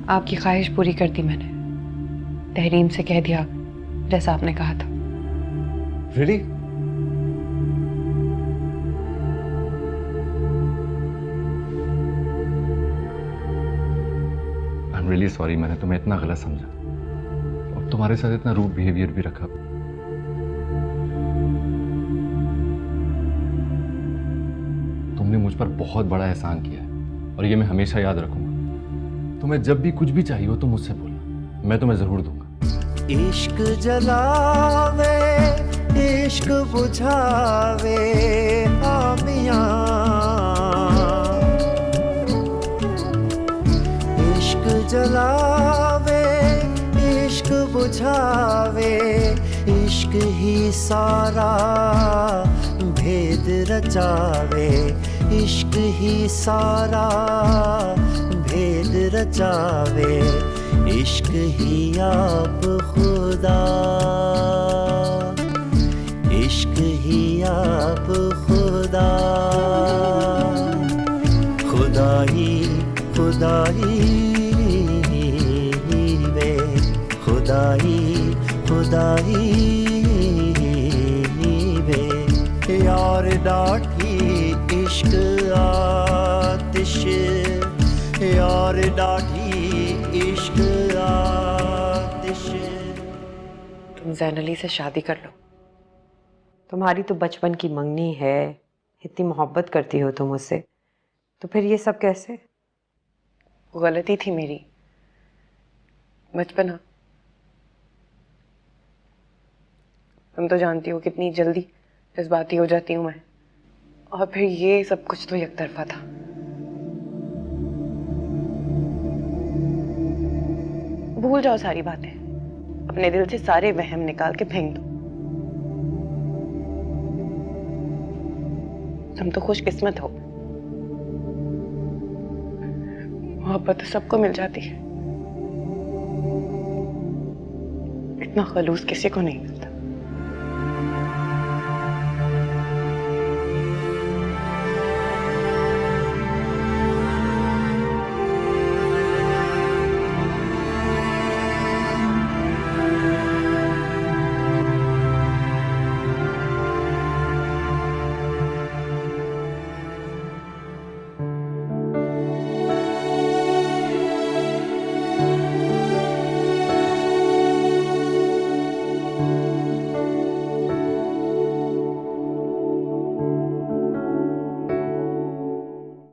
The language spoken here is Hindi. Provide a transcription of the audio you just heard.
आपकी ख्वाहिश पूरी कर दी मैंने। तहरीम से कह दिया जैसा आपने कहा था। Really? I'm really sorry, मैंने तुम्हें इतना गलत समझा और तुम्हारे साथ इतना रूड बिहेवियर भी रखा। तुमने मुझ पर बहुत बड़ा एहसान किया है और ये मैं हमेशा याद रखूंगा। तुम्हें जब भी कुछ भी चाहिए हो तो मुझसे बोलना, मैं तुम्हें जरूर दूंगा। इश्क जलावे इश्क बुझावे हामियां, इश्क जलावे इश्क बुझावे, इश्क ही सारा भेद रचावे, इश्क ही सारा भेद रचावे, इश्क ही आप खुदा, इश्क ही आप खुदा, खुदाई खुदाई वे, खुदाई खुदाई वे, यार डाठी इश्क आतिश, यार डाठी इश्क आतिश। तुम ज़ैन अली से शादी कर लो। तुम्हारी तो बचपन की मंगनी है, इतनी मोहब्बत करती हो तुम उससे, तो फिर ये सब कैसे? वो गलती थी मेरी, बचपना। तुम तो जानती हो कितनी जल्दी जज्बाती हो जाती हूँ मैं, और फिर ये सब कुछ तो एक तरफा था। भूल जाओ सारी बातें, अपने दिल से सारे वहम निकाल के फेंक दो। तुम तो खुशकिस्मत हो, मोहब्बत तो सबको मिल जाती है, इतना खलूस किसी को नहीं।